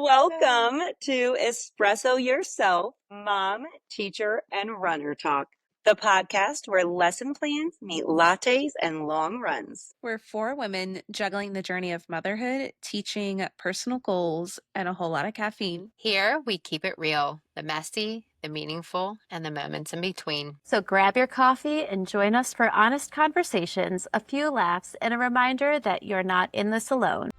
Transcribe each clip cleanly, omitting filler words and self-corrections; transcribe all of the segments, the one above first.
Welcome to Espresso Yourself, Mom, Teacher, and Runner Talk, the podcast where lesson plans meet lattes and long runs. We're four women juggling the journey of motherhood, teaching personal goals, and a whole lot of caffeine. Here, we keep it real, the messy, the meaningful, and the moments in between. So grab your coffee and join us for honest conversations, a few laughs, and a reminder that you're not in this alone.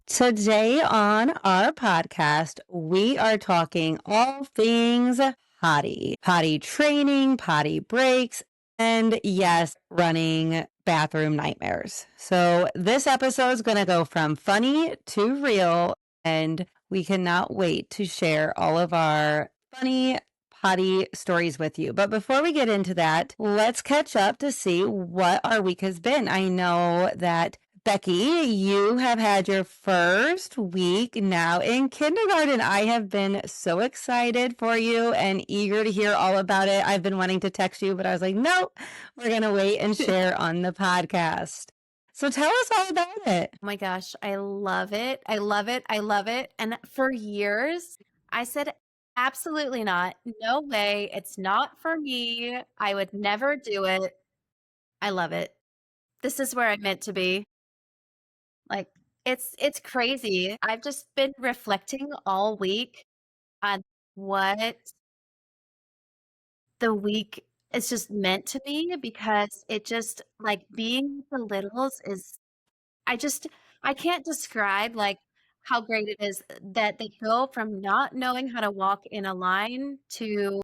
Today on our podcast, we are talking all things potty training, potty breaks, and yes, running bathroom nightmares. So this episode is going to go from funny to real, and we cannot wait to share all of our funny potty stories with you. But before we get into that, let's catch up to see what our week has been. I know that Becky, you have had your first week now in kindergarten. I have been so excited for you and eager to hear all about it. I've been wanting to text you, but I was like, no, we're going to wait and share on the podcast. So tell us all about it. Oh my gosh, I love it. I love it. I love it. And for years, I said, absolutely not. No way. It's not for me. I would never do it. I love it. This is where I'm meant to be. Like, it's crazy. I've just been reflecting all week on what the week is just meant to be, because it just, like, being with the littles is, I can't describe, like, how great it is that they go from not knowing how to walk in a line to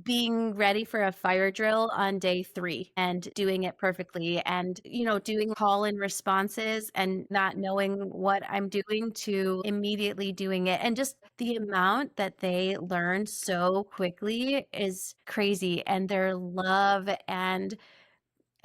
being ready for a fire drill on day 3 and doing it perfectly, and, doing call in responses and not knowing what I'm doing to immediately doing it. And just the amount that they learn so quickly is crazy, and their love, and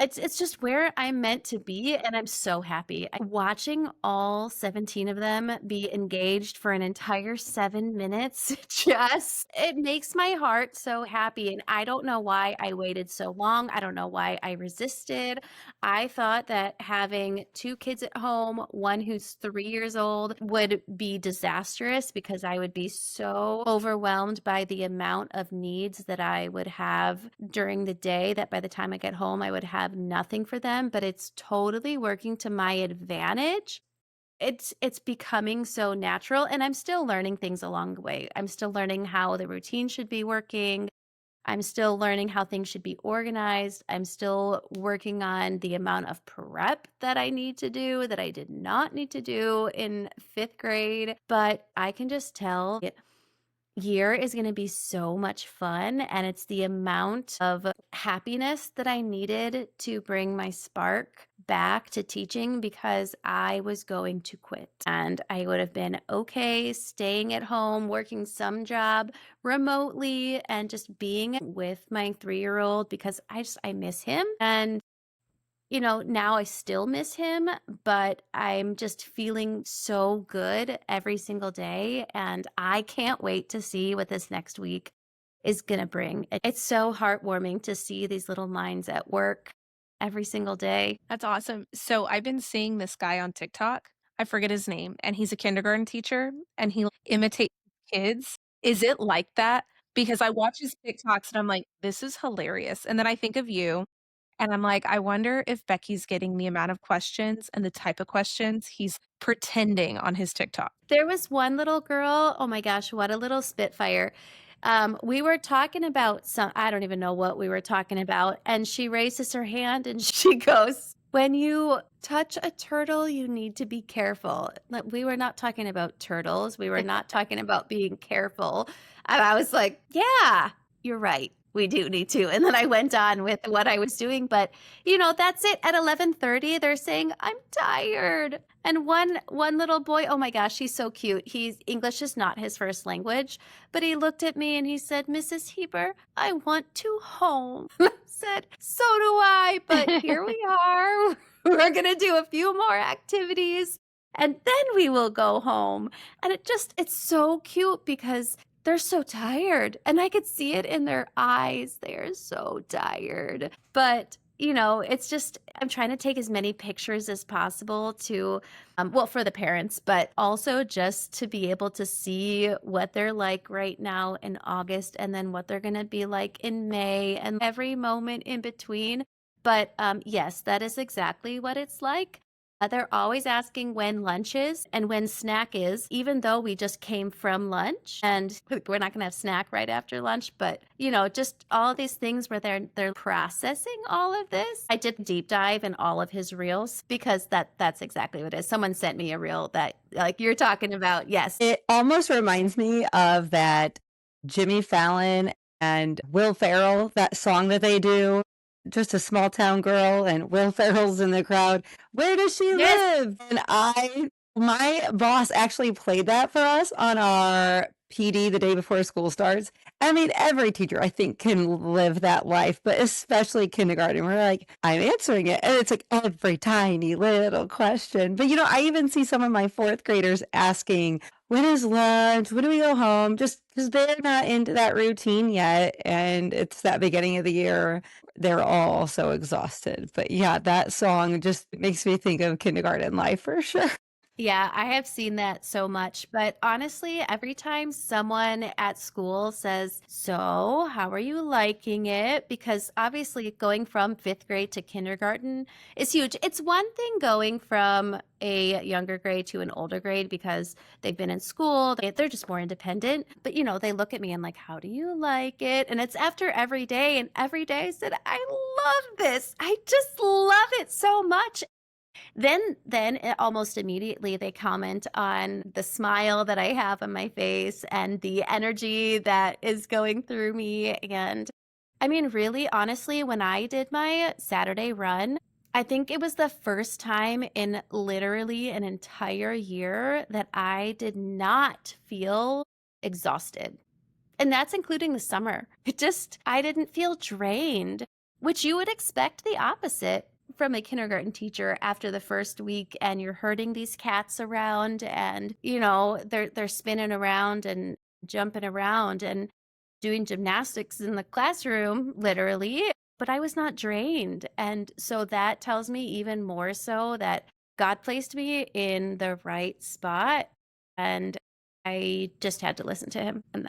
it's just where I'm meant to be, and I'm so happy. Watching all 17 of them be engaged for an entire 7 minutes, it makes my heart so happy. And I don't know why I waited so long. I don't know why I resisted. I thought that having 2 kids at home, one who's 3 years old, would be disastrous, because I would be so overwhelmed by the amount of needs that I would have during the day, that by the time I get home, I would have nothing for them. But it's totally working to my advantage. It's becoming so natural, and I'm still learning things along the way. I'm still learning how the routine should be working. I'm still learning how things should be organized. I'm still working on the amount of prep that I need to do that I did not need to do in 5th grade. But I can just tell year is going to be so much fun, and it's the amount of happiness that I needed to bring my spark back to teaching, because I was going to quit, and I would have been okay staying at home, working some job remotely, and just being with my 3-year-old, because I miss him. And now I still miss him, but I'm just feeling so good every single day. And I can't wait to see what this next week is going to bring. It's so heartwarming to see these little minds at work every single day. That's awesome. So I've been seeing this guy on TikTok. I forget his name, and he's a kindergarten teacher, and he imitates kids. Is it like that? Because I watch his TikToks and I'm like, this is hilarious. And then I think of you. And I'm like, I wonder if Becky's getting the amount of questions and the type of questions he's pretending on his TikTok. There was one little girl, oh my gosh, what a little spitfire. We were talking about I don't even know what we were talking about. And she raises her hand and she goes, when you touch a turtle, you need to be careful. We were not talking about turtles. We were not talking about being careful. And I was like, yeah, you're right. We do need to. And then I went on with what I was doing. But, that's it. At 11:30, they're saying, I'm tired. And one little boy, oh my gosh, he's so cute. English is not his first language. But he looked at me and he said, Mrs. Heber, I want to home. I said, so do I. But here we are. We're going to do a few more activities, and then we will go home. And it's so cute, because they're so tired, and I could see it in their eyes. They are so tired. But it's just I'm trying to take as many pictures as possible to, well, for the parents, but also just to be able to see what they're like right now in August and then what they're going to be like in May and every moment in between. But yes, that is exactly what it's like. They're always asking when lunch is and when snack is, even though we just came from lunch and we're not going to have snack right after lunch. But, just all these things where they're processing all of this. I did deep dive in all of his reels because that's exactly what it is. Someone sent me a reel that like you're talking about. Yes. It almost reminds me of that Jimmy Fallon and Will Ferrell, that song that they do, just a small town girl, and Will Ferrell's in the crowd. Where does she Yes. live? And my boss actually played that for us on our PD the day before school starts. I mean, every teacher I think can live that life, but especially kindergarten. We're like, I'm answering it. And it's like every tiny little question. But I even see some of my fourth graders asking, when is lunch? When do we go home? Just because they're not into that routine yet. And it's that beginning of the year. They're all so exhausted. But yeah, that song just makes me think of kindergarten life for sure. Yeah, I have seen that so much. But honestly, every time someone at school says, "So, how are you liking it?" Because obviously going from fifth grade to kindergarten is huge. It's one thing going from a younger grade to an older grade because they've been in school, they're just more independent. But, they look at me and like, "How do you like it?" And it's after every day. And every day I said, "I love this. I just love it so much." Then almost immediately they comment on the smile that I have on my face and the energy that is going through me. And I mean, really, honestly, when I did my Saturday run, I think it was the first time in literally an entire year that I did not feel exhausted. And that's including the summer. I didn't feel drained, which you would expect the opposite from a kindergarten teacher after the first week and you're herding these cats around and, they're spinning around and jumping around and doing gymnastics in the classroom, literally. But I was not drained. And so that tells me even more so that God placed me in the right spot. And I just had to listen to him. And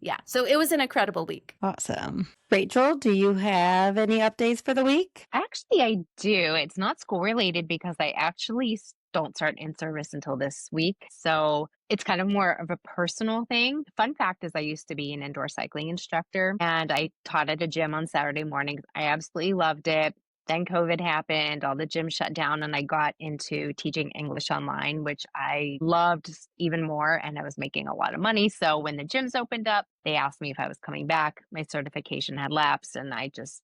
yeah. So it was an incredible week. Awesome. Rachel, do you have any updates for the week? Actually, I do. It's not school related because I actually don't start in service until this week. So it's kind of more of a personal thing. Fun fact is, I used to be an indoor cycling instructor and I taught at a gym on Saturday mornings. I absolutely loved it. Then COVID happened, all the gyms shut down, and I got into teaching English online, which I loved even more. And I was making a lot of money. So when the gyms opened up, they asked me if I was coming back. My certification had lapsed, and I just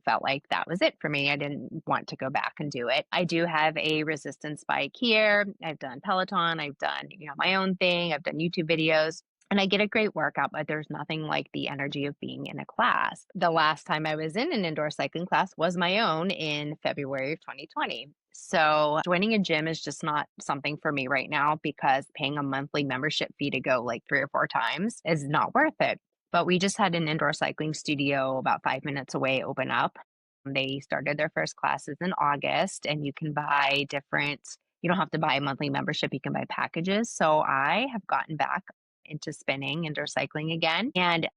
felt like that was it for me. I didn't want to go back and do it. I do have a resistance bike here. I've done Peloton. I've done, my own thing. I've done YouTube videos. And I get a great workout, but there's nothing like the energy of being in a class. The last time I was in an indoor cycling class was my own in February of 2020. So joining a gym is just not something for me right now because paying a monthly membership fee to go like 3 or 4 times is not worth it. But we just had an indoor cycling studio about 5 minutes away open up. They started their first classes in August, and you can buy you don't have to buy a monthly membership, you can buy packages. So I have gotten back into spinning, indoor cycling again. And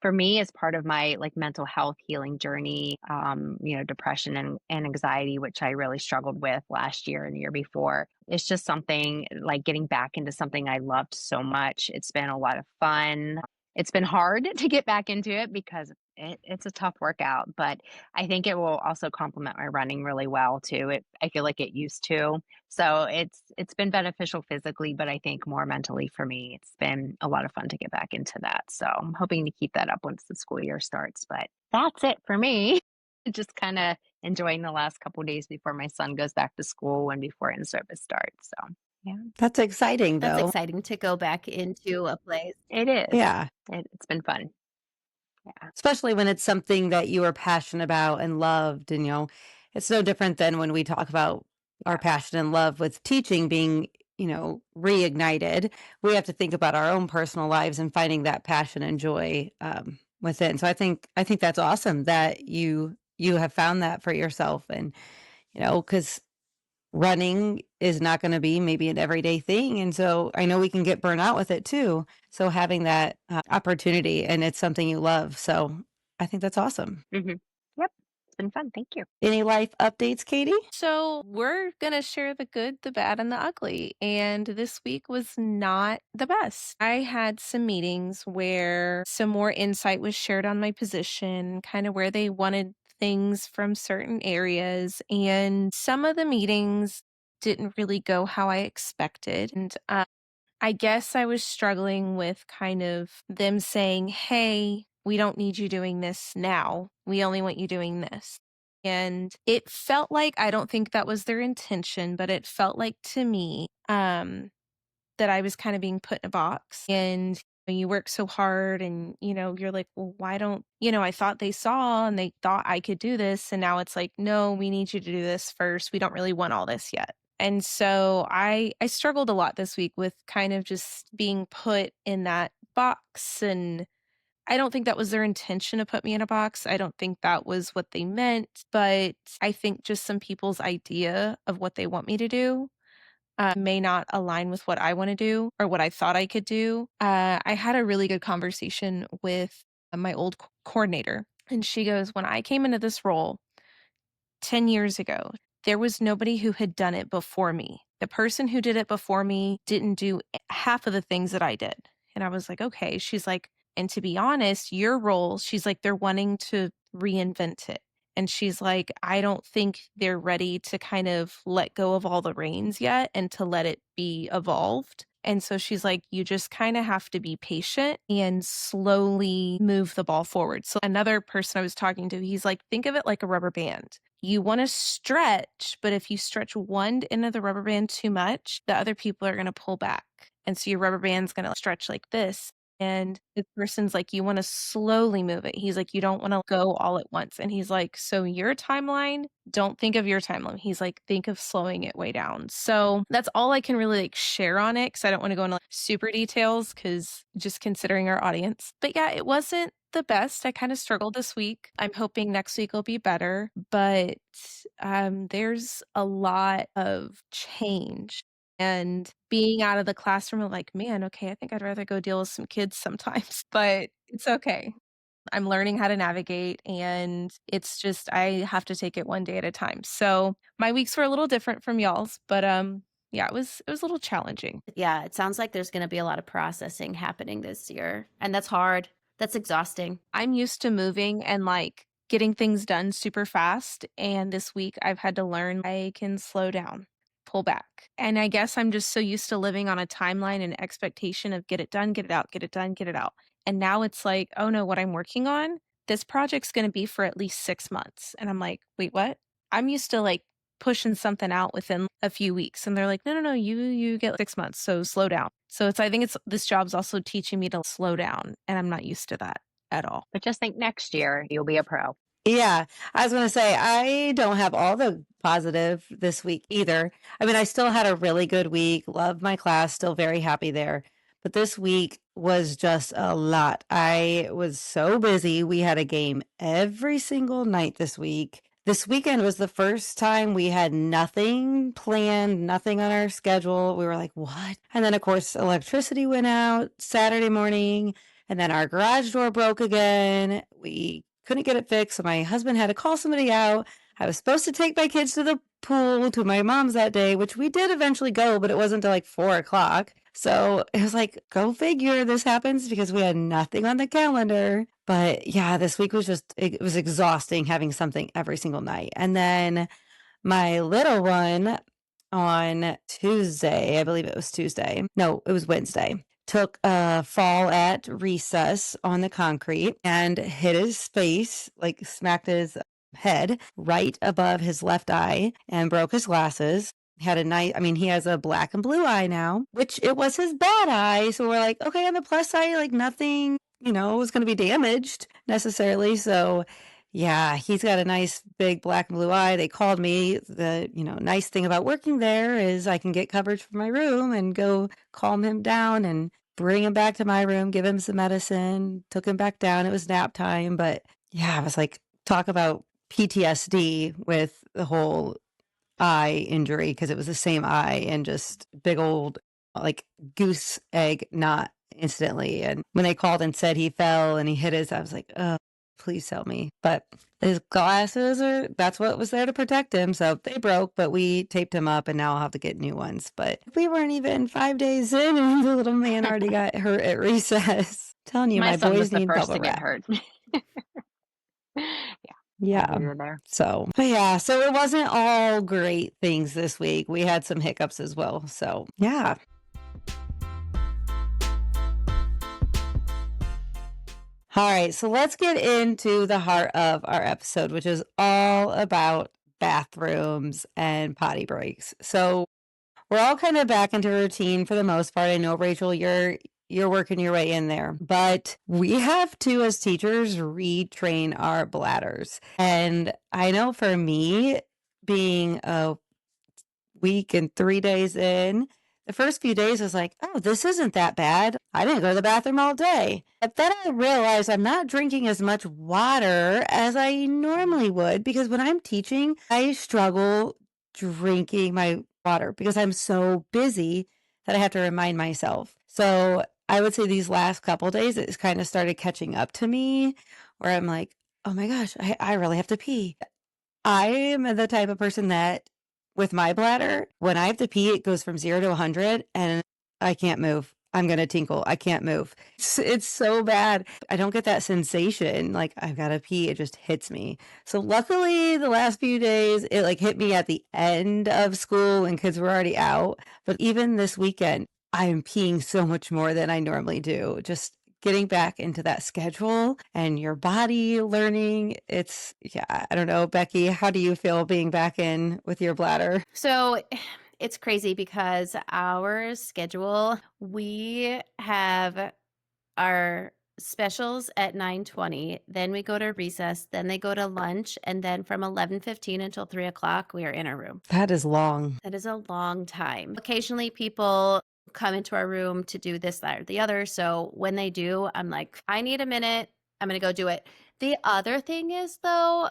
for me, as part of my like mental health healing journey, depression and anxiety, which I really struggled with last year and the year before, it's just something like getting back into something I loved so much. It's been a lot of fun. It's been hard to get back into it because it's a tough workout, but I think it will also complement my running really well too. I feel like it used to. So it's been beneficial physically, but I think more mentally for me. It's been a lot of fun to get back into that. So I'm hoping to keep that up once the school year starts. But that's it for me. Just kind of enjoying the last couple of days before my son goes back to school and before in-service starts. So yeah, That's exciting, That's though. exciting to go back into a place. it is. Yeah. It's been fun. Yeah. Especially when it's something that you are passionate about and loved. And, it's no different than when we talk about our passion and love with teaching being, reignited. We have to think about our own personal lives and finding that passion and joy within. So I think that's awesome that you you have found that for yourself. And, because running is not going to be maybe an everyday thing. And so I know we can get burnt out with it too. So having that opportunity and it's something you love. So I think that's awesome. Hmm. Yep. It's been fun. Thank you. Any life updates, Katie? So, we're going to share the good, the bad, and the ugly. And this week was not the best. I had some meetings where some more insight was shared on my position, kind of where they wanted things from certain areas. And some of the meetings didn't really go how I expected. And I guess I was struggling with kind of them saying, hey, we don't need you doing this now. We only want you doing this. And it felt like, I don't think that was their intention, but it felt like to me that I was kind of being put in a box. And you work so hard and, you're like, well, why don't, I thought they saw and they thought I could do this. And now it's like, no, we need you to do this first. We don't really want all this yet. And so I struggled a lot this week with kind of just being put in that box. And I don't think that was their intention to put me in a box. I don't think that was what they meant. But I think just some people's idea of what they want me to do may not align with what I want to do or what I thought I could do. I had a really good conversation with my old coordinator, and she goes, when I came into this role 10 years ago, there was nobody who had done it before me. The person who did it before me didn't do half of the things that I did. And I was like, okay. She's like, and to be honest, your role, she's like, they're wanting to reinvent it. And she's like, I don't think they're ready to kind of let go of all the reins yet and to let it be evolved. And so she's like, you just kind of have to be patient and slowly move the ball forward. So another person I was talking to, he's like, think of it like a rubber band. You want to stretch, but if you stretch one end of the rubber band too much, the other people are going to pull back. And so your rubber band's going to stretch like this. And the person's like, you want to slowly move it. He's like, you don't want to go all at once. And he's like, so your timeline, don't think of your timeline. He's like, think of slowing it way down. So that's all I can really share on it because I don't want to go into super details because just considering our audience. But yeah, it wasn't the best. I kind of struggled this week. I'm hoping next week will be better, but there's a lot of change. And being out of the classroom, I'm like, man, okay, I think I'd rather go deal with some kids sometimes, but it's okay. I'm learning how to navigate and it's just I have to take it one day at a time. So my weeks were a little different from y'all's, but yeah, it was a little challenging. Yeah, it sounds like there's going to be a lot of processing happening this year, and that's hard. That's exhausting. I'm used to moving and getting things done super fast. And this week I've had to learn I can slow down, pull back. And I guess I'm just so used to living on a timeline and expectation of get it done, get it out, get it done, get it out. And now it's like, oh no, what I'm working on, this project's going to be for at least 6 months. And I'm like, wait, what? I'm used to pushing something out within a few weeks. And they're like, no, no, no, you get 6 months. So slow down. So I think this job's also teaching me to slow down. And I'm not used to that at all. But just think next year you'll be a pro. Yeah, I was going to say, I don't have all the positive this week either. I mean, I still had a really good week, loved my class, still very happy there. But this week was just a lot. I was so busy. We had a game every single night this week. This weekend was the first time we had nothing planned, nothing on our schedule. We were like, what? And then, of course, electricity went out Saturday morning, and then our garage door broke again. We couldn't get it fixed. So my husband had to call somebody out. I was supposed to take my kids to the pool to my mom's that day, which we did eventually go, but it wasn't until 4 o'clock. So it was like, go figure this happens because we had nothing on the calendar. But yeah, this week was it was exhausting having something every single night. And then my little one on Tuesday, I believe it was Tuesday. No, it was Wednesday. Took a fall at recess on the concrete and hit his face, smacked his head right above his left eye and broke his glasses. Had a nice, he has a black and blue eye now, which it was his bad eye. So we're like, okay, on the plus side, nothing, was going to be damaged necessarily. So yeah, he's got a nice big black and blue eye. They called me. The, nice thing about working there is I can get coverage for my room and go calm him down and bring him back to my room, give him some medicine, took him back down. It was nap time. But yeah, I was like, talk about PTSD with the whole eye injury because it was the same eye and just big old like goose egg knot instantly. And when they called and said he fell and he hit his, I was like, oh, please help me. But his glasses that's what was there to protect him. So they broke, but we taped him up and now I'll have to get new ones. But we weren't even 5 days in and the little man already got hurt at recess. Telling you, My my son was boys the need first bubble to get wrap. hurt. Yeah. We were there. So it wasn't all great things this week. We had some hiccups as well. So, yeah. All right. So let's get into the heart of our episode, which is all about bathrooms and potty breaks. So we're all kind of back into routine for the most part. I know, Rachel, you're working your way in there, but we have to, as teachers, retrain our bladders. And I know for me, being a week and 3 days in, the first few days was like, oh, this isn't that bad. I didn't go to the bathroom all day. But then I realized I'm not drinking as much water as I normally would because when I'm teaching, I struggle drinking my water because I'm so busy that I have to remind myself. So I would say these last couple days, it's kind of started catching up to me where I'm like, oh my gosh, I really have to pee. I am the type of person that with my bladder, when I have to pee, it goes from 0 to 100 and I can't move. I'm going to tinkle. I can't move. It's so bad. I don't get that sensation like I've got to pee. It just hits me. So luckily the last few days, it like hit me at the end of school when kids were already out. But even this weekend, I'm peeing so much more than I normally do. Just getting back into that schedule and your body learning. I don't know, Becky, how do you feel being back in with your bladder? So it's crazy because our schedule, we have our specials at 9:20, then we go to recess, then they go to lunch, and then from 11:15 until 3 o'clock, we are in our room. That is long. That is a long time. Occasionally people come into our room to do this, that, or the other. So when they do, I'm like, I need a minute. I'm going to go do it. The other thing is, though,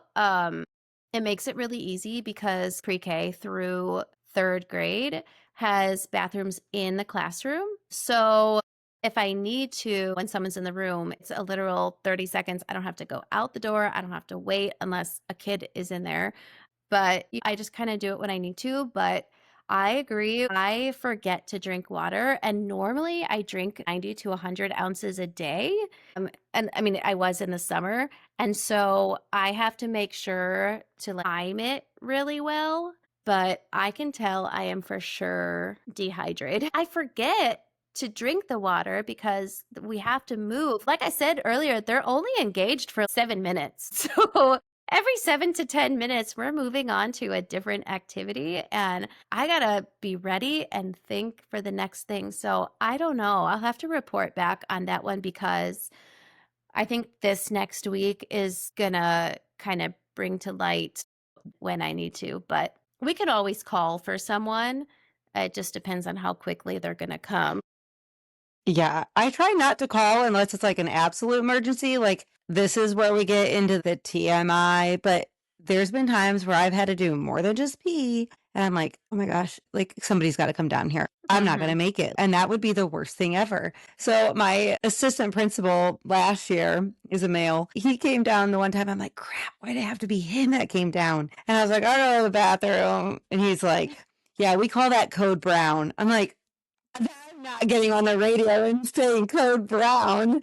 it makes it really easy because pre-K through third grade has bathrooms in the classroom. So if I need to, when someone's in the room, it's a literal 30 seconds. I don't have to go out the door. I don't have to wait unless a kid is in there. But I just kind of do it when I need to. But I agree. I forget to drink water. And normally I drink 90 to 100 ounces a day. And I mean, I was in the summer. And so I have to make sure to time it really well. But I can tell I am for sure dehydrated. I forget to drink the water because we have to move. Like I said earlier, they're only engaged for 7 minutes. So every 7 to 10 minutes, we're moving on to a different activity. And I got to be ready and think for the next thing. So I don't know. I'll have to report back on that one because I think this next week is going to kind of bring to light when I need to. But we could always call for someone. It just depends on how quickly they're going to come. Yeah, I try not to call unless it's like an absolute emergency. Like this is where we get into the TMI, but there's been times where I've had to do more than just pee. And I'm like, oh my gosh, like somebody's got to come down here. I'm not going to make it. And that would be the worst thing ever. So my assistant principal last year is a male. He came down the one time. I'm like, crap, why'd it have to be him that came down? And I was like, I'll go to the bathroom. And he's like, yeah, we call that code brown. I'm like, I'm not getting on the radio and saying code brown,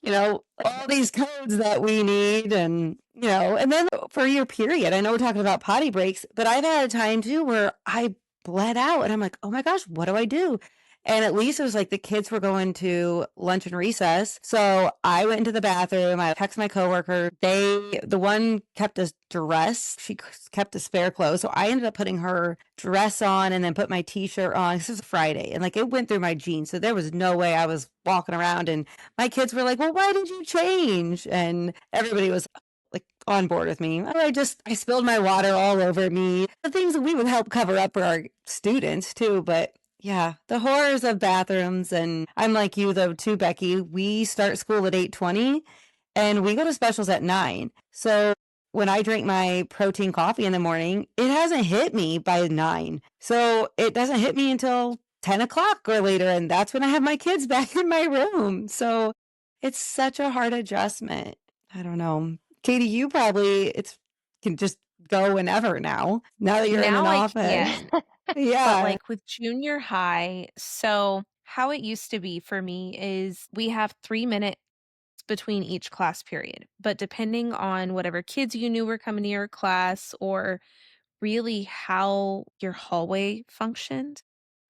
all these codes that we need. And then for your period, I know we're talking about potty breaks, but I've had a time too where I bled out and I'm like, oh my gosh, what do I do? And at least it was like the kids were going to lunch and recess. So I went into the bathroom. I texted my coworker. The one kept a dress. She kept a spare clothes. So I ended up putting her dress on and then put my t-shirt on. This was Friday. And like it went through my jeans. So there was no way I was walking around. And my kids were like, well, why did you change? And everybody was like on board with me. I spilled my water all over me. The things that we would help cover up for our students too. But yeah, the horrors of bathrooms. And I'm like you though too, Becky. We start school at 8:20 and we go to specials at 9. So when I drink my protein coffee in the morning, it hasn't hit me by 9. So it doesn't hit me until 10 o'clock or later. And that's when I have my kids back in my room. So it's such a hard adjustment. I don't know. Katie, you probably can just go whenever now that you're in an Now I office. can, but Yeah. like with junior high, so how it used to be for me is we have 3 minutes between each class period. But depending on whatever kids you knew were coming to your class or really how your hallway functioned.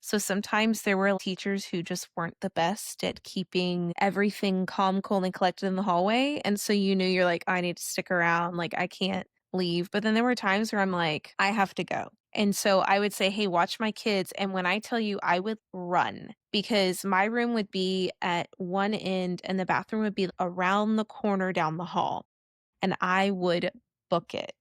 So sometimes there were teachers who just weren't the best at keeping everything calm, cool, and collected in the hallway. And so you knew you're like, I need to stick around. Like, I can't leave. But then there were times where I'm like, I have to go. And so I would say, hey, watch my kids. And when I tell you, I would run because my room would be at one end and the bathroom would be around the corner down the hall. And I would book it.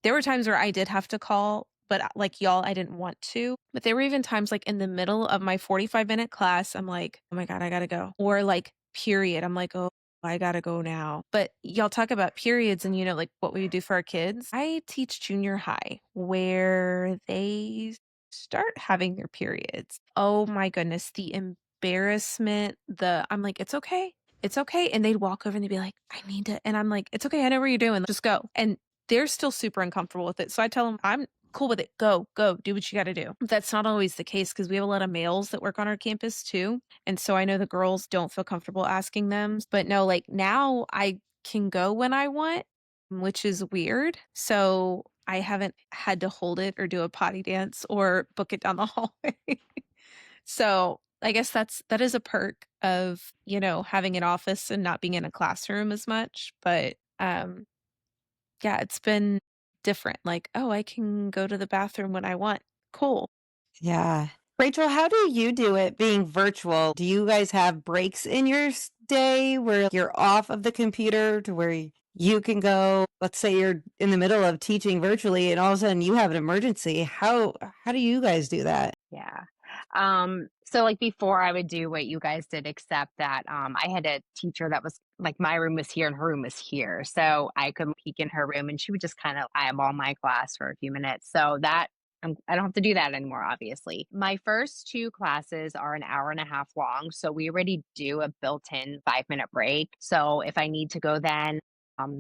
There were times where I did have to call, but like y'all, I didn't want to. But there were even times like in the middle of my 45-minute class, I'm like, oh my God, I gotta go. Or like period. I'm like, oh, I gotta go now. But y'all talk about periods and like what we do for our kids. I teach junior high where they start having their periods. Oh my goodness, the embarrassment, I'm like, it's okay. It's okay. And they'd walk over and they'd be like, I need to. And I'm like, it's okay. I know what you're doing. Just go. And they're still super uncomfortable with it. So I tell them, I'm cool with it. Go, do what you got to do. That's not always the case because we have a lot of males that work on our campus too. And so I know the girls don't feel comfortable asking them. But no, like now I can go when I want, which is weird. So I haven't had to hold it or do a potty dance or book it down the hallway. So I guess that is a perk of, having an office and not being in a classroom as much. But yeah, it's been different. Like, oh, I can go to the bathroom when I want. Cool. Yeah. Rachel, how do you do it being virtual? Do you guys have breaks in your day where you're off of the computer to where you can go? Let's say you're in the middle of teaching virtually and all of a sudden you have an emergency. How do you guys do that? Yeah. So like before I would do what you guys did, except that I had a teacher that was like my room was here and her room was here. So I could peek in her room and she would just kind of eyeball my class for a few minutes. So that I don't have to do that anymore, obviously. My first two classes are an hour and a half long. So we already do a built-in 5-minute break. So if I need to go then,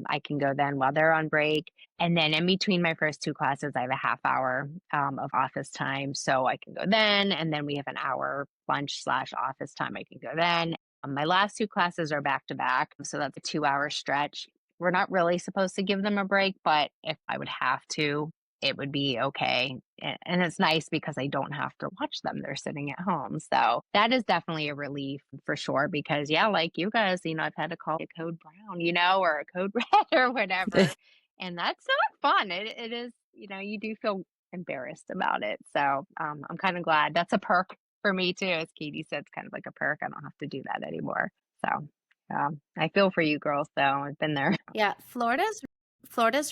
I can go then while they're on break. And then in between my first two classes, I have a half hour of office time. So I can go then. And then we have an hour lunch/office time. I can go then. My last two classes are back to back. So that's a 2-hour stretch. We're not really supposed to give them a break, but if I would have to, it would be okay. And it's nice because I don't have to watch them. They're sitting at home. So that is definitely a relief for sure. Because, yeah, like you guys, I've had to call a code brown, or a code red or whatever. And that's not fun. It is, you do feel embarrassed about it. So I'm kind of glad that's a perk for me too. As Katie said, it's kind of like a perk. I don't have to do that anymore. So I feel for you girls though. I've been there. Yeah, Florida's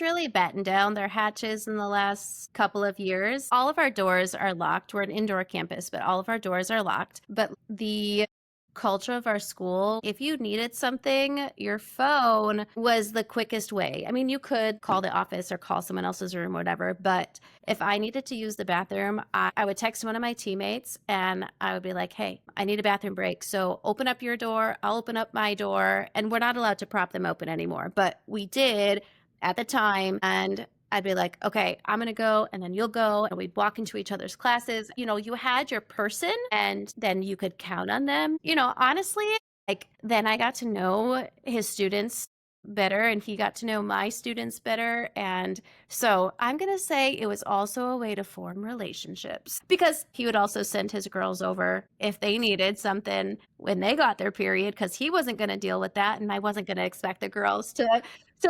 really battened down their hatches in the last couple of years. All of our doors are locked. We're an indoor campus, but all of our doors are locked. But the culture of our school, if you needed something, your phone was the quickest way. I mean, you could call the office or call someone else's room, whatever. But if I needed to use the bathroom, I would text one of my teammates and I would be like, hey, I need a bathroom break. So open up your door. I'll open up my door. And we're not allowed to prop them open anymore. But we did at the time. And I'd be like, okay, I'm going to go and then you'll go. And we'd walk into each other's classes. You had your person and then you could count on them. Honestly, like then I got to know his students better and he got to know my students better. And so I'm going to say it was also a way to form relationships because he would also send his girls over if they needed something when they got their period because he wasn't going to deal with that. And I wasn't going to expect the girls to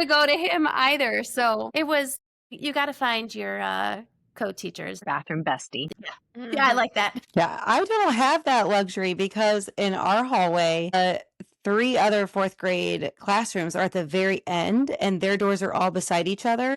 go to him either. So it was, you got to find your co-teachers. Bathroom bestie. Yeah, I like that. Yeah, I don't have that luxury because in our hallway, 3 other 4th grade classrooms are at the very end and their doors are all beside each other.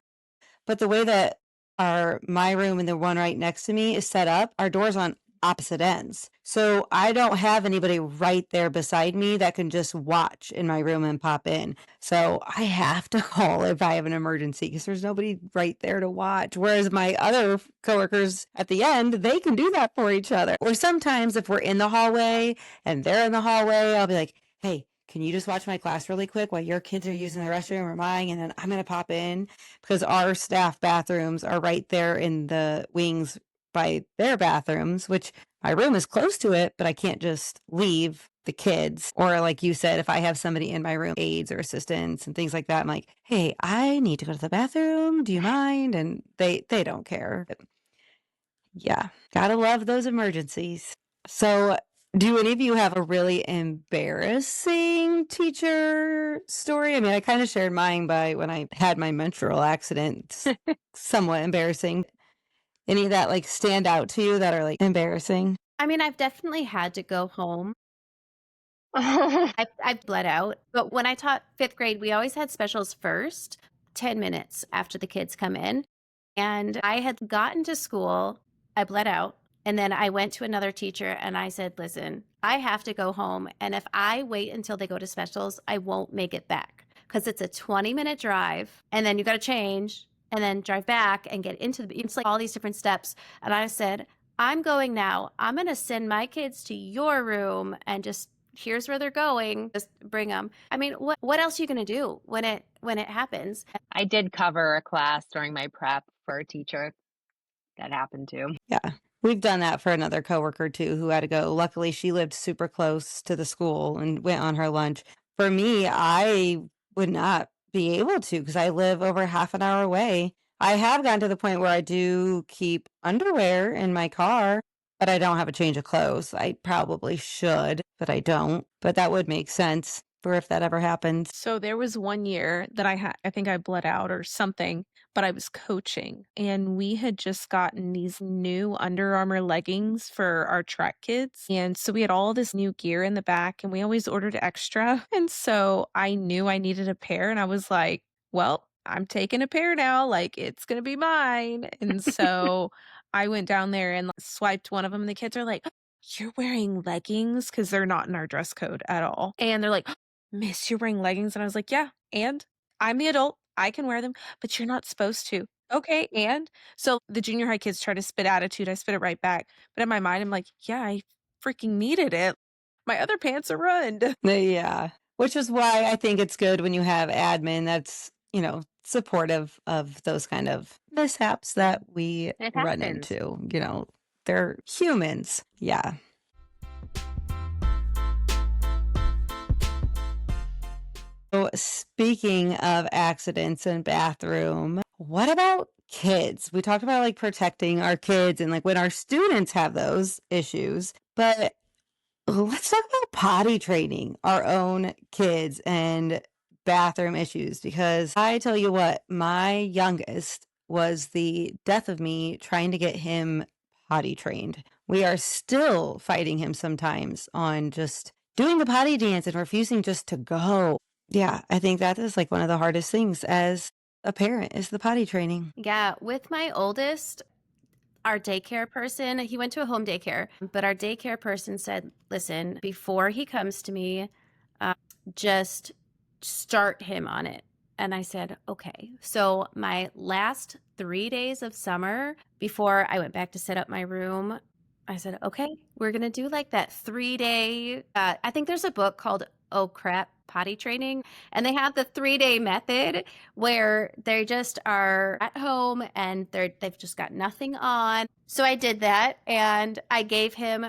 But the way that my room and the one right next to me is set up, our door's on opposite ends. So I don't have anybody right there beside me that can just watch in my room and pop in. So I have to call if I have an emergency because there's nobody right there to watch. Whereas my other coworkers at the end, they can do that for each other. Or sometimes if we're in the hallway and they're in the hallway, I'll be like, hey, can you just watch my class really quick while your kids are using the restroom or mine? And then I'm going to pop in because our staff bathrooms are right there in the wings by their bathrooms, which my room is close to it, but I can't just leave the kids. Or like you said, if I have somebody in my room, aides or assistants and things like that, I'm like, hey, I need to go to the bathroom. Do you mind? And they don't care. But yeah, gotta love those emergencies. So do any of you have a really embarrassing teacher story? I mean, I kind of shared mine by when I had my menstrual accident. Somewhat embarrassing. Any that like stand out to you that are like embarrassing? I mean, I've definitely had to go home. I've bled out, but when I taught 5th grade, we always had specials first, 10 minutes after the kids come in. And I had gotten to school, I bled out, and then I went to another teacher and I said, listen, I have to go home. And if I wait until they go to specials, I won't make it back because it's a 20-minute drive and then you got to change and then drive back and get into it's like all these different steps. And I said, I'm going now. I'm going to send my kids to your room and just here's where they're going. Just bring them. I mean, what else are you going to do when it happens? I did cover a class during my prep for a teacher that happened to. Yeah. We've done that for another coworker too who had to go. Luckily, she lived super close to the school and went on her lunch. For me, I would not be able to because I live over half an hour away. I have gotten to the point where I do keep underwear in my car, but I don't have a change of clothes. I probably should, but I don't. But that would make sense for if that ever happens. So there was one year that I think I bled out or something, but I was coaching and we had just gotten these new Under Armour leggings for our track kids. And so we had all this new gear in the back and we always ordered extra. And so I knew I needed a pair and I was like, well, I'm taking a pair now. Like it's going to be mine. And so I went down there and swiped one of them and the kids are like, you're wearing leggings because they're not in our dress code at all. And they're like, Miss, you're wearing leggings? And I was like, yeah, and I'm the adult. I can wear them, but you're not supposed to. Okay, and so the junior high kids try to spit attitude. I spit it right back. But in my mind, I'm like, yeah, I freaking needed it. My other pants are ruined. Yeah. Which is why I think it's good when you have admin that's, supportive of those kind of mishaps that we It run happens. into. They're humans. Yeah. So speaking of accidents in bathroom, what about kids? We talked about like protecting our kids and like when our students have those issues, but let's talk about potty training our own kids and bathroom issues because I tell you what, my youngest was the death of me trying to get him potty trained. We are still fighting him sometimes on just doing the potty dance and refusing just to go. Yeah, I think that is like one of the hardest things as a parent is the potty training. Yeah, with my oldest, our daycare person, he went to a home daycare, but our daycare person said, listen, before he comes to me, just start him on it. And I said, okay. So my last 3 days of summer, before I went back to set up my room, I said, okay, we're going to do like that 3-day. I think there's a book called Oh Crap, Potty Training. And they have the 3-day method where they just are at home and they've just got nothing on. So I did that and I gave him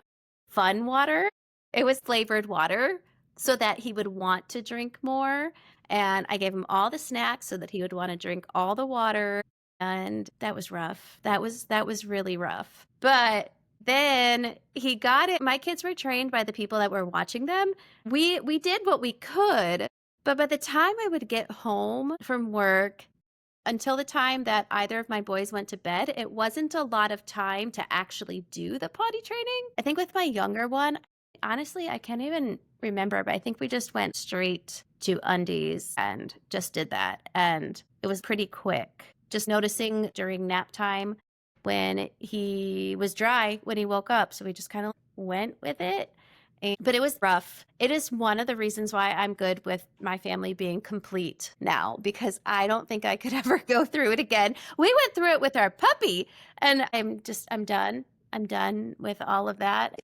fun water. It was flavored water so that he would want to drink more. And I gave him all the snacks so that he would want to drink all the water. And that was rough. That was really rough. But then he got it. My kids were trained by the people that were watching them. We did what we could, but by the time I would get home from work until the time that either of my boys went to bed, it wasn't a lot of time to actually do the potty training. I think with my younger one, honestly, I can't even remember, but I think we just went straight to undies and just did that. And it was pretty quick. Just noticing during nap time, when he was dry when he woke up. So we just kind of went with it. But it was rough. It is one of the reasons why I'm good with my family being complete now, because I don't think I could ever go through it again. We went through it with our puppy, and I'm done. I'm done with all of that.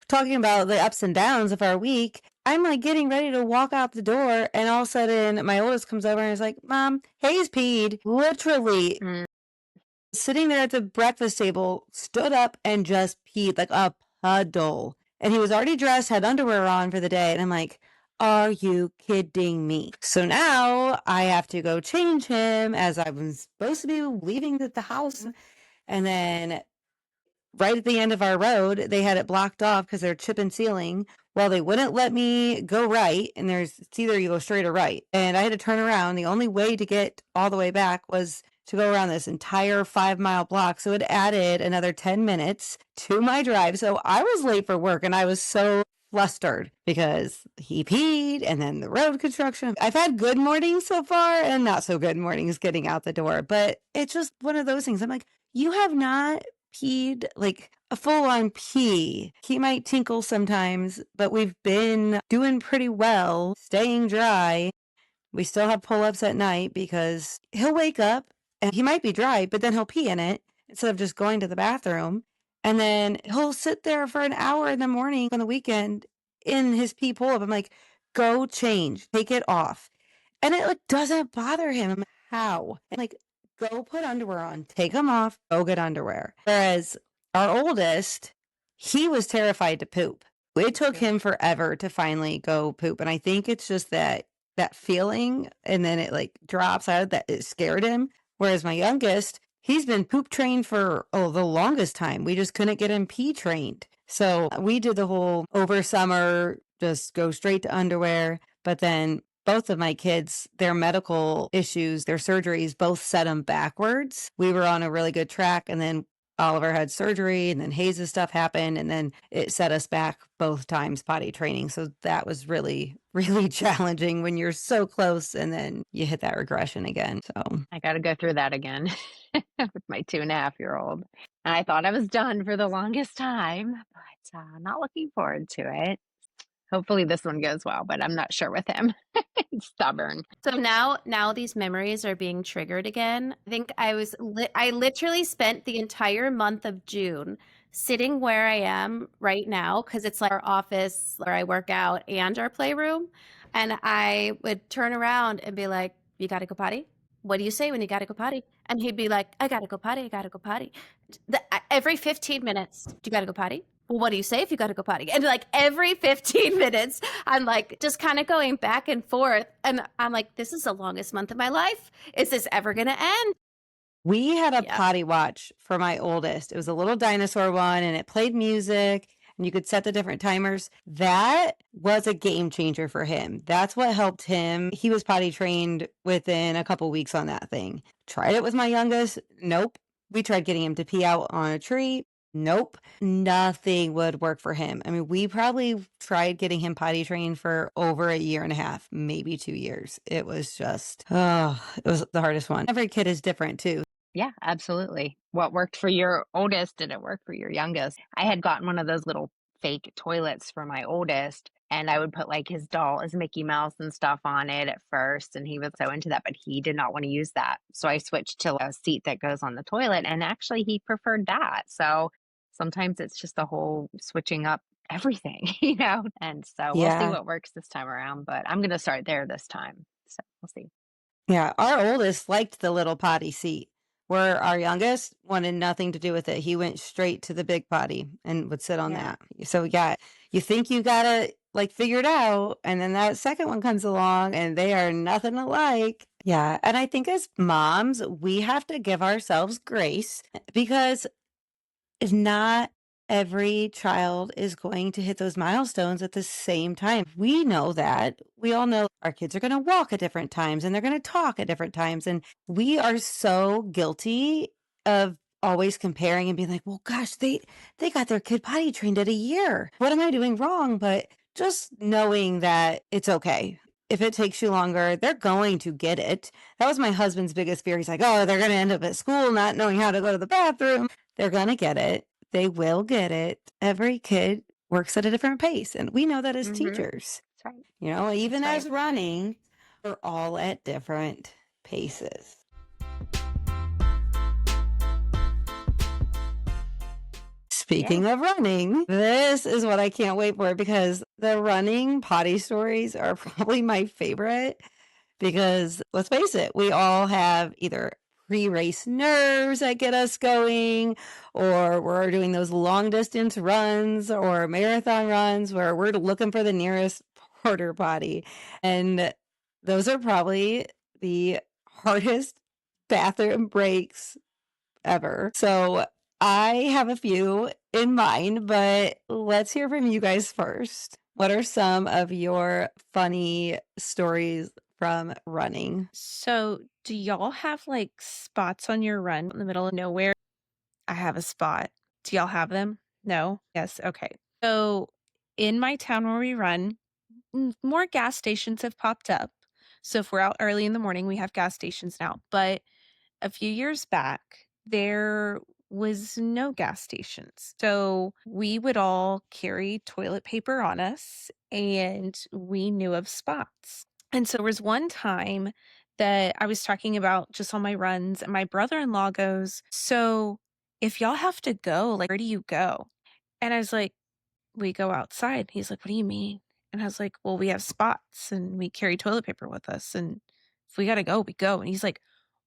Talking about the ups and downs of our week, I'm like getting ready to walk out the door, and all of a sudden my oldest comes over and is like, Mom, Hayes peed. Literally sitting there at the breakfast table, stood up and just peed like a puddle. And he was already dressed, had underwear on for the day. And I'm like, are you kidding me? So now I have to go change him as I was supposed to be leaving the house. And then right at the end of our road, they had it blocked off because they're chip and sealing. Well, they wouldn't let me go right. And it's either you go straight or right. And I had to turn around. The only way to get all the way back was to go around this entire 5-mile block. So it added another 10 minutes to my drive. So I was late for work, and I was so flustered because he peed and then the road construction. I've had good mornings so far and not so good mornings getting out the door, but it's just one of those things. I'm like, you have not peed like a full-on pee. He might tinkle sometimes, but we've been doing pretty well, staying dry. We still have pull-ups at night because he'll wake up and he might be dry, but then he'll pee in it instead of just going to the bathroom. And then he'll sit there for an hour in the morning on the weekend in his pee pull-up. I'm like, go change, take it off. And it like doesn't bother him. I'm like, how? And like, go put underwear on, take them off, go get underwear. Whereas our oldest, he was terrified to poop. It took him forever to finally go poop. And I think it's just that feeling, and then it like drops out, that it scared him. Whereas my youngest, he's been poop trained for the longest time. We just couldn't get him pee trained. So we did the whole over summer, just go straight to underwear. But then both of my kids, their medical issues, their surgeries, both set them backwards. We were on a really good track, and then Oliver had surgery, and then Hayes' stuff happened, and then it set us back both times potty training. So that was really, really challenging when you're so close and then you hit that regression again. So I got to go through that again with my 2.5-year-old. And I thought I was done for the longest time, but not looking forward to it. Hopefully this one goes well, but I'm not sure with him. He's stubborn. So now these memories are being triggered again. I think I literally spent the entire month of June sitting where I am right now, because it's like our office where I work out and our playroom. And I would turn around and be like, you got to go potty? What do you say when you got to go potty? And he'd be like, I got to go potty. I got to go potty. Every 15 minutes, do you got to go potty? Well, what do you say if you got to go potty? And like every 15 minutes, I'm like just kind of going back and forth. And I'm like, this is the longest month of my life. Is this ever going to end? we had a potty watch for my oldest. It was a little dinosaur one, and it played music, and you could set the different timers. That was a game changer for him. That's what helped him. He was potty trained within a couple weeks on that thing. Tried it with my youngest. Nope. We tried getting him to pee out on a tree. Nope. Nothing would work for him. I mean, we probably tried getting him potty trained for over 1.5 years, maybe 2 years. It was just, it was the hardest one. Every kid is different too. Yeah, absolutely. What worked for your oldest didn't work for your youngest. I had gotten one of those little fake toilets for my oldest, and I would put like his doll, his Mickey Mouse and stuff on it at first, and he was so into that, but he did not want to use that. So I switched to a seat that goes on the toilet, and actually he preferred that. So sometimes it's just the whole switching up everything, And so we'll see what works this time around, but I'm going to start there this time. So we'll see. Yeah, our oldest liked the little potty seat, where our youngest wanted nothing to do with it. He went straight to the big potty and would sit on that. So yeah, you think you got it like figured out, and then that second one comes along and they are nothing alike. Yeah, and I think as moms, we have to give ourselves grace, because if not every child is going to hit those milestones at the same time. We know that. We all know our kids are going to walk at different times, and they're going to talk at different times. And we are so guilty of always comparing and being like, well, gosh, they got their kid potty trained at 1 year. What am I doing wrong? But just knowing that it's okay. If it takes you longer, they're going to get it. That was my husband's biggest fear. He's like, oh, they're going to end up at school not knowing how to go to the bathroom. They're going to get it. They will get it. Every kid works at a different pace. And we know that as teachers, That's right. even That's as running, we're all at different paces. Speaking of running, this is what I can't wait for because the running potty stories are probably my favorite because let's face it, we all have either pre-race nerves that get us going, or we're doing those long distance runs or marathon runs where we're looking for the nearest porta potty. And those are probably the hardest bathroom breaks ever. So I have a few in mind, but let's hear from you guys first. What are some of your funny stories from running? So, do y'all have like spots on your run in the middle of nowhere? I have a spot. Do y'all have them? No? Yes. Okay. So, in my town where we run, more gas stations have popped up. So, if we're out early in the morning, we have gas stations now. But a few years back, there was no gas stations. So we would all carry toilet paper on us and we knew of spots. And so there was one time that I was talking about just on my runs, and my brother in law goes, "So if y'all have to go, like, where do you go?" And I was like, "We go outside." He's like, "What do you mean?" And I was like, "Well, we have spots and we carry toilet paper with us. And if we got to go, we go." And he's like,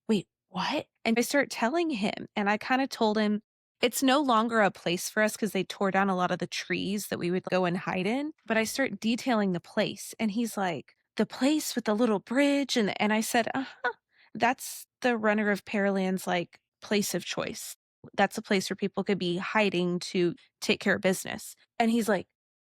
"Wait, what?" And I start telling him, and I kind of told him it's no longer a place for us because they tore down a lot of the trees that we would go and hide in. But I start detailing the place, and he's like, "The place with the little bridge." And I said, "Uh-huh. That's the runner of Pearland's like place of choice. That's a place where people could be hiding to take care of business." And he's like,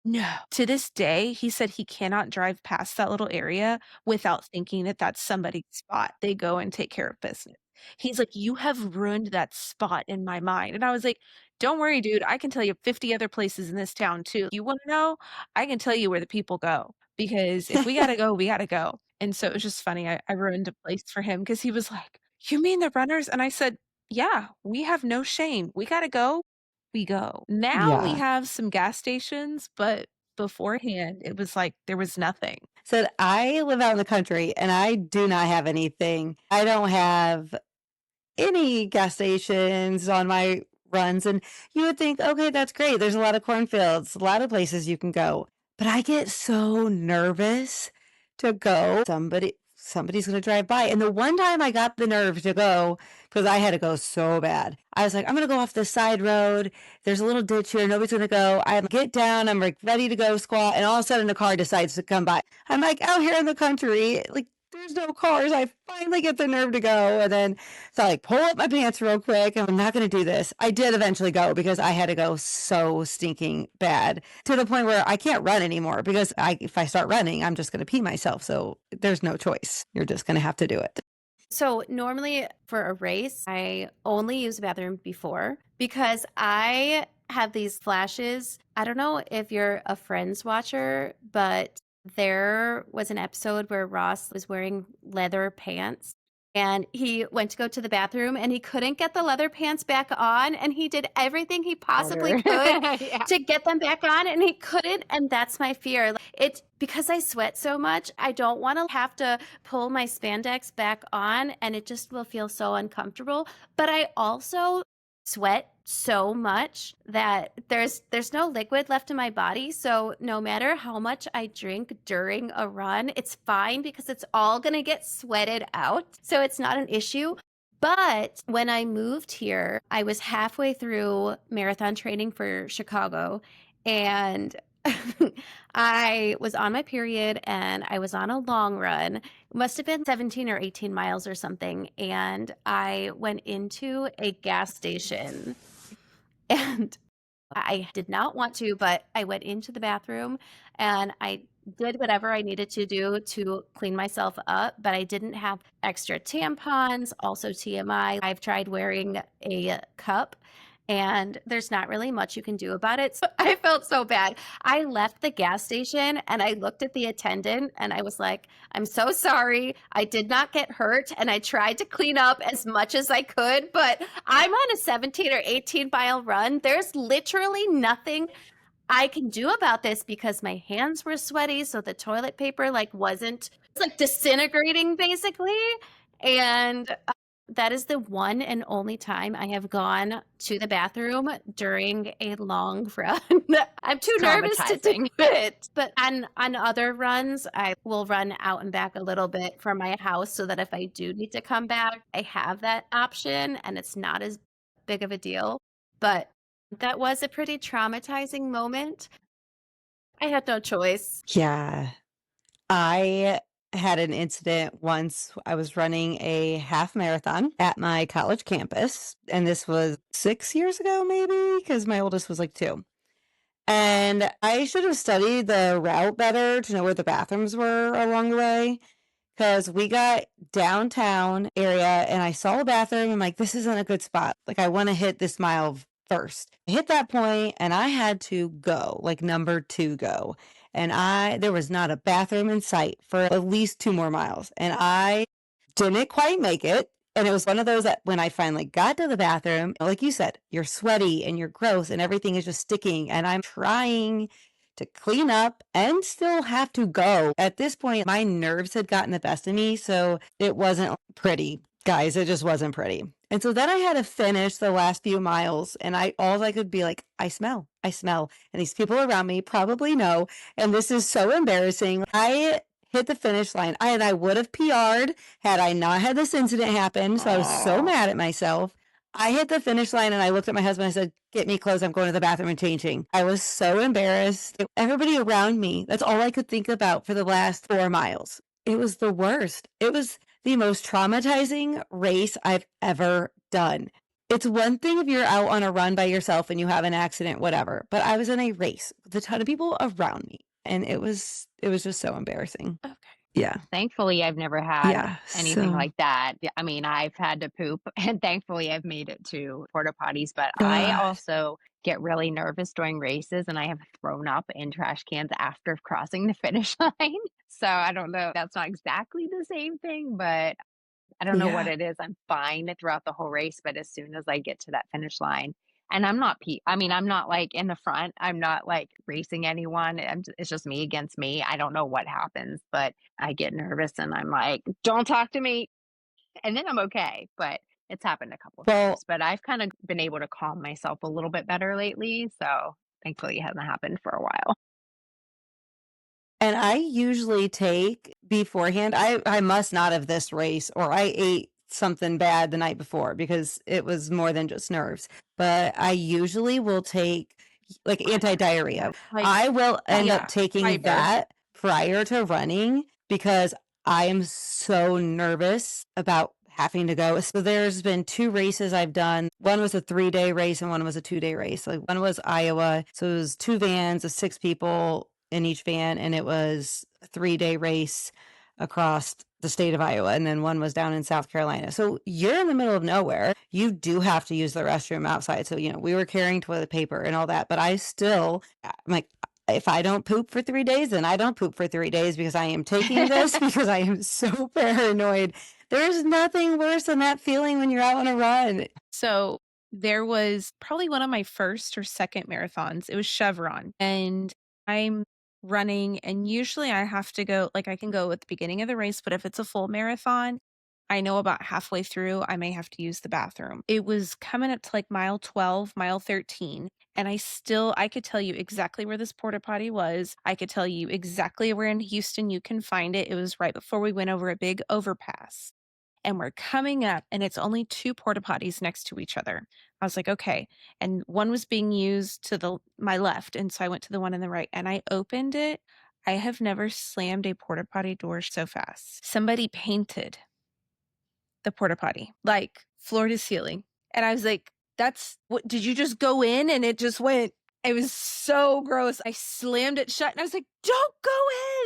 "No." To this day, he said he cannot drive past that little area without thinking that that's somebody's spot. They go and take care of business. He's like, "You have ruined that spot in my mind." And I was like, "Don't worry, dude. I can tell you 50 other places in this town too. You want to know? I can tell you where the people go because if we got to go, we got to go." And so it was just funny. I ruined a place for him because he was like, "You mean the runners?" And I said, "Yeah, we have no shame. We got to go. We go." Now we Yeah. have some gas stations, but beforehand, it was like there was nothing. Said I live out in the country and I do not have anything. I don't have any gas stations on my runs. And you would think, okay, that's great. There's a lot of cornfields, a lot of places you can go. But I get so nervous to go. Somebody's going to drive by. And the one time I got the nerve to go, because I had to go so bad, I was like, I'm going to go off the side road. There's a little ditch here. Nobody's going to go. I get down. I'm like ready to go squat. And all of a sudden, a car decides to come by. I'm like out here in the country, like there's no cars. I finally get the nerve to go. And then so I like pull up my pants real quick. I'm not going to do this. I did eventually go because I had to go so stinking bad to the point where I can't run anymore because if I start running, I'm just going to pee myself. So there's no choice. You're just going to have to do it. So normally for a race, I only use the bathroom before because I have these flashes. I don't know if you're a Friends watcher, but there was an episode where Ross was wearing leather pants and he went to go to the bathroom and he couldn't get the leather pants back on, and he did everything he possibly could Yeah. to get them back on, and he couldn't. And that's my fear. It's because I sweat so much, I don't want to have to pull my spandex back on, and it just will feel so uncomfortable. But I also sweat so much that there's no liquid left in my body, so no matter how much I drink during a run, it's fine because it's all going to get sweated out, so it's not an issue. But when I moved here, I was halfway through marathon training for Chicago, and I was on my period and I was on a long run. It must have been 17 or 18 miles or something. And I went into a gas station and I did not want to, but I went into the bathroom and I did whatever I needed to do to clean myself up, but I didn't have extra tampons. Also, TMI, I've tried wearing a cup and there's not really much you can do about it. So I felt so bad. I left the gas station and I looked at the attendant and I was like, I'm so sorry. I did not get hurt. And I tried to clean up as much as I could, but I'm on a 17 or 18-mile run. There's literally nothing I can do about this because my hands were sweaty. So the toilet paper wasn't, it's like disintegrating basically. And that is the one and only time I have gone to the bathroom during a long run. I'm too nervous to do it. But on other runs, I will run out and back a little bit from my house so that if I do need to come back, I have that option and it's not as big of a deal. But that was a pretty traumatizing moment. I had no choice. Yeah. I had an incident once. I was running a half marathon at my college campus, and this was 6 years ago, maybe, because my oldest was like 2. And I should have studied the route better to know where the bathrooms were along the way. Because we got downtown area and I saw a bathroom. I'm like, this isn't a good spot. Like, I want to hit this mile first. I hit that point and I had to go, like number 2 go. And there was not a bathroom in sight for at least 2 more miles. And I didn't quite make it. And it was one of those that when I finally got to the bathroom, like you said, you're sweaty and you're gross and everything is just sticking. And I'm trying to clean up and still have to go. At this point, my nerves had gotten the best of me, so it wasn't pretty, guys. It just wasn't pretty. And so then I had to finish the last few miles, and all I could be like, I smell. And these people around me probably know, and this is so embarrassing. I hit the finish line, and I would have PR'd had I not had this incident happen, so I was so mad at myself. I hit the finish line and I looked at my husband. I said, get me clothes. I'm going to the bathroom and changing. I was so embarrassed. Everybody around me, that's all I could think about for the last 4 miles. It was the worst. It was the most traumatizing race I've ever done. It's one thing if you're out on a run by yourself and you have an accident, whatever. But I was in a race with a ton of people around me. And it was just so embarrassing. Okay. Yeah. Thankfully, I've never had anything so- like that. I mean, I've had to poop, and thankfully, I've made it to Porta-Potties. But I God. also get really nervous during races, and I have thrown up in trash cans after crossing the finish line. So I don't know. That's not exactly the same thing, but I don't know what Yeah. it is. I'm fine throughout the whole race, but as soon as I get to that finish line, and I mean, I'm not like in the front. I'm not like racing anyone. It's just me against me. I don't know what happens, but I get nervous and I'm like, don't talk to me. And then I'm okay. But it's happened a couple of Well, times. But I've kind of been able to calm myself a little bit better lately. So thankfully it hasn't happened for a while. and I usually take beforehand. I must not have this race, or I ate something bad the night before because it was more than just nerves. But I usually will take like anti-diarrhea. Like, I will end yeah, up taking fiber. that prior to running because I am so nervous about having to go. So there's been 2 races I've done. One was a 3-day race and one was a 2-day race. Like one was Iowa. So it was 2 vans of 6 people in each van, and it was a 3-day race across the state of Iowa. And then one was down in South Carolina. So you're in the middle of nowhere. You do have to use the restroom outside. So, we were carrying toilet paper and all that, but I'm like, if I don't poop for 3 days, then I don't poop for 3 days because I am taking this because I am so paranoid. There's nothing worse than that feeling when you're out on a run. So there was probably one of my first or second marathons. It was Chevron. And I'm running, and usually I have to go, like, I can go at the beginning of the race, but if it's a full marathon, I know about halfway through, I may have to use the bathroom. It was coming up to like mile 12, mile 13. And I could tell you exactly where this porta potty was. I could tell you exactly where in Houston you can find it. It was right before we went over a big overpass, and we're coming up and it's only 2 porta potties next to each other. I was like, okay. And one was being used to my left. And so I went to the one on the right and I opened it. I have never slammed a porta potty door so fast. Somebody painted the porta potty, like floor to ceiling. And I was like, what, did you just go in and it just went? It was so gross. I slammed it shut and I was like, don't go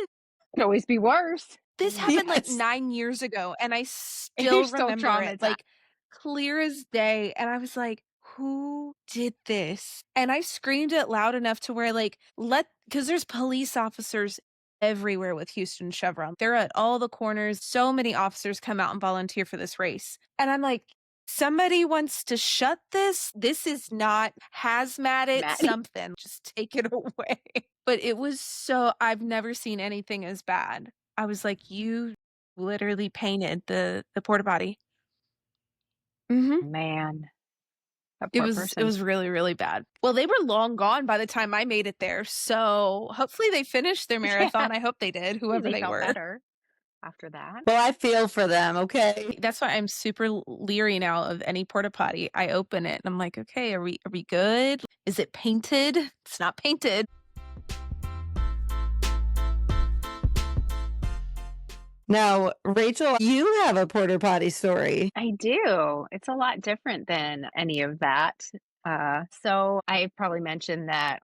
in. Could always be worse. This happened like Yes. 9 years ago, and I You're still still remember it, traumatized. like, clear as day, and I was like, who did this? And I screamed it loud enough to where because there's police officers everywhere with Houston Chevron. They're at all the corners. So many officers come out and volunteer for this race. And I'm like, somebody wants to shut this. This is not hazmat it Maddie. something. Just take it away. But it was I've never seen anything as bad. I was like, you literally painted the porta-potty. Mhm. Man, that It poor was person. really, really bad. Well, they were long gone by the time I made it there, so hopefully they finished their Yeah. marathon. I hope they did, Hopefully whoever they they felt were. better after that. Well, I feel for them, okay? That's why I'm super leery now of any porta potty. I open it and I'm like, okay, are we good? Is it painted? It's not painted. Now, Rachel, you have a porta potty story. I do. It's a lot different than any of that. So I probably mentioned that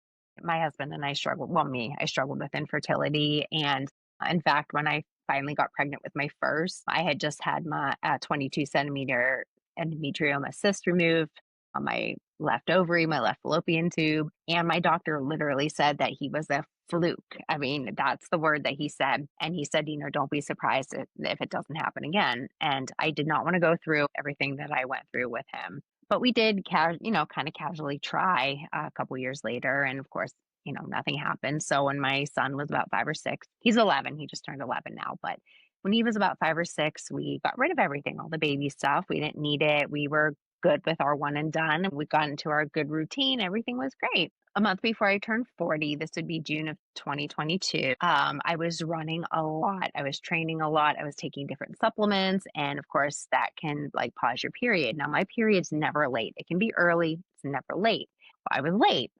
my husband and I struggled, well, me, I struggled with infertility. And in fact, when I finally got pregnant with my first, I had just had my 22 centimeter endometrioma cyst removed on my left ovary, my left fallopian tube. And my doctor literally said that he was a fluke. I mean, that's the word that he said. And he said, don't be surprised if it doesn't happen again. And I did not want to go through everything that I went through with him. But we did, kind of casually try a couple years later. And of course, nothing happened. So when my son was about 5 or 6, he's 11, he just turned 11 now. But when he was about 5 or 6, we got rid of everything, all the baby stuff. We didn't need it. We were good with our one and done. We got into our good routine. Everything was great. A month before I turned 40, this would be June of 2022, I was running a lot. I was training a lot. I was taking different supplements. And of course, that can like pause your period. Now, my period's never late. It can be early, it's never late. I was late.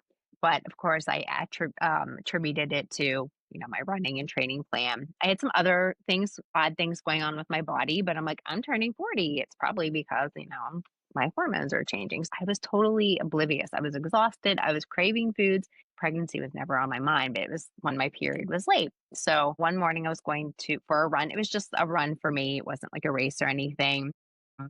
But of course, I attributed it to my running and training plan. I had some other things, odd things going on with my body, but I'm like, I'm turning 40. It's probably because my hormones are changing. So I was totally oblivious. I was exhausted. I was craving foods. Pregnancy was never on my mind, but it was when my period was late. So one morning I was going for a run. It was just a run for me. It wasn't like a race or anything.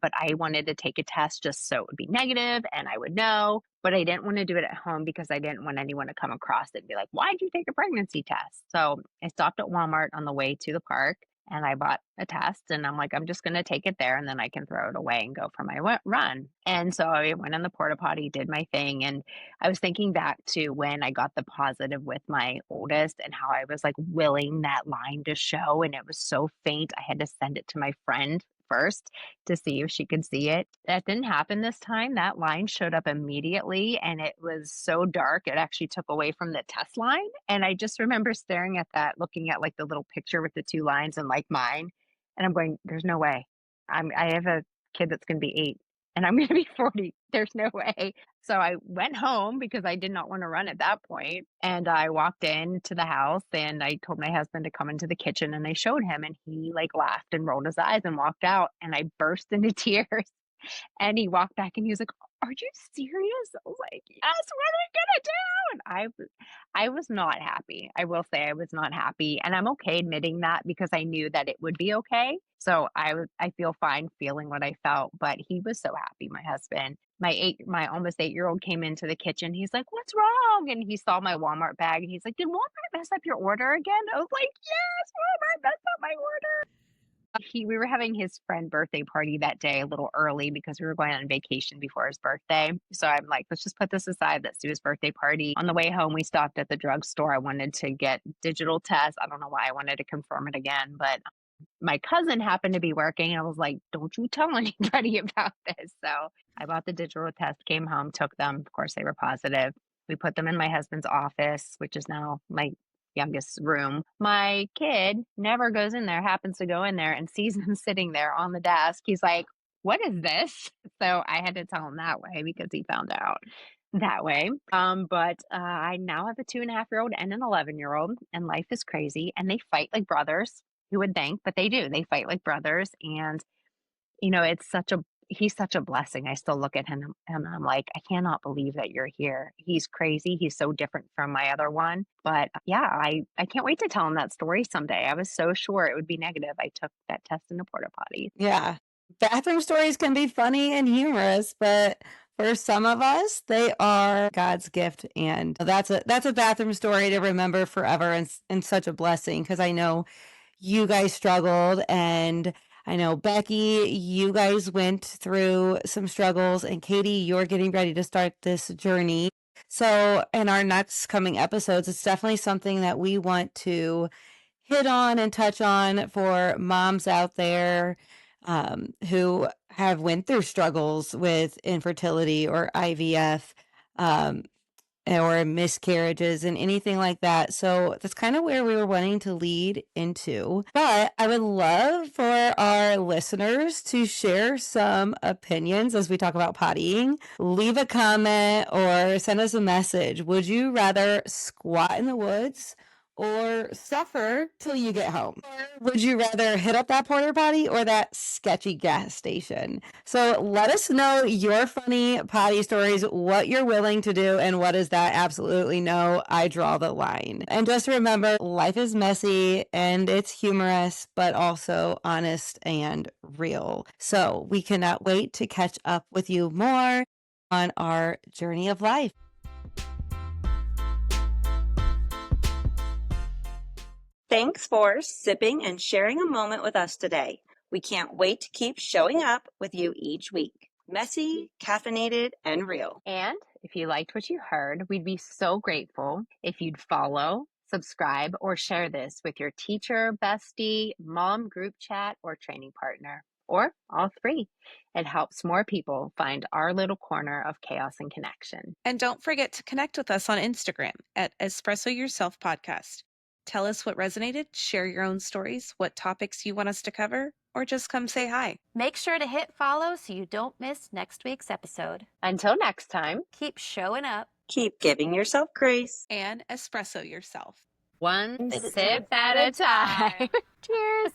But I wanted to take a test just so it would be negative and I would know. But I didn't want to do it at home because I didn't want anyone to come across it and be like, why'd you take a pregnancy test? So I stopped at Walmart on the way to the park and I bought a test and I'm like, I'm just going to take it there and then I can throw it away and go for my run. And so I went in the porta potty, did my thing. And I was thinking back to when I got the positive with my oldest and how I was like willing that line to show. And it was so faint. I had to send it to my friend first to see if she could see it. That didn't happen this time. That line showed up immediately and it was so dark. It actually took away from the test line. And I just remember staring at that, looking at like the little picture with the 2 lines and like mine. And I'm going, there's no way. I have a kid that's going to be 8 and I'm going to be 40. There's no way. So I went home because I did not want to run at that point. And I walked into the house and I told my husband to come into the kitchen and I showed him and he like laughed and rolled his eyes and walked out and I burst into tears. And he walked back and he was like, "Are you serious?" I was like, "Yes, what are we gonna do?" And I was not happy. I will say I was not happy. And I'm okay admitting that because I knew that it would be okay. So I feel fine feeling what I felt, but he was so happy, my husband. My almost 8-year-old came into the kitchen. He's like, "What's wrong?" And he saw my Walmart bag and he's like, "Did Walmart mess up your order again?" I was like, "Yes, Walmart messed up my order." We were having his friend birthday party that day a little early because we were going on vacation before his birthday. So I'm like, let's just put this aside. Let's do his birthday party. On the way home, we stopped at the drugstore. I wanted to get digital tests. I don't know why I wanted to confirm it again, but my cousin happened to be working. And I was like, don't you tell anybody about this. So I bought the digital test, came home, took them. Of course, they were positive. We put them in my husband's office, which is now my youngest room. My kid never goes in there, happens to go in there and sees them sitting there on the desk. He's like, "What is this?" So I had to tell him that way because he found out that way. But I now have a 2.5-year-old and an 11-year-old, and life is crazy. And they fight like brothers. Who would think? But they do. They fight like brothers. And, he's such a blessing. I still look at him and I'm like, I cannot believe that you're here. He's crazy. He's so different from my other one. But yeah, I can't wait to tell him that story someday. I was so sure it would be negative. I took that test in the porta potty. Yeah. Bathroom stories can be funny and humorous, but For some of us, they are God's gift, and that's a bathroom story to remember forever, and such a blessing, because I know you guys struggled, and I know Becky, you guys went through some struggles, and Katie, you're getting ready to start this journey. So in our next coming episodes, it's definitely something that we want to hit on and touch on for moms out there, who have went through struggles with infertility or IVF, um, or miscarriages and anything like that. So that's kind of where we were wanting to lead into. But I would love for our listeners to share some opinions as we talk about pottying. Leave a comment or send us a message. Would you rather squat in the woods or suffer till you get home? Or would you rather hit up that porta potty or that sketchy gas station? So let us know your funny potty stories, what you're willing to do, and what is that absolutely no, I draw the line. And just remember, life is messy and it's humorous, but also honest and real. So we cannot wait to catch up with you more on our journey of life. Thanks for sipping and sharing a moment with us today. We can't wait to keep showing up with you each week. Messy, caffeinated, and real. And if you liked what you heard, we'd be so grateful if you'd follow, subscribe, or share this with your teacher, bestie, mom group chat, or training partner, or all three. It helps more people find our little corner of chaos and connection. And don't forget to connect with us on Instagram at Espresso Yourself Podcast. Tell us what resonated, share your own stories, what topics you want us to cover, or just come say hi. Make sure to hit follow so you don't miss next week's episode. Until next time, Keep showing up. Keep giving yourself grace. And espresso yourself. one sip at a time. Cheers.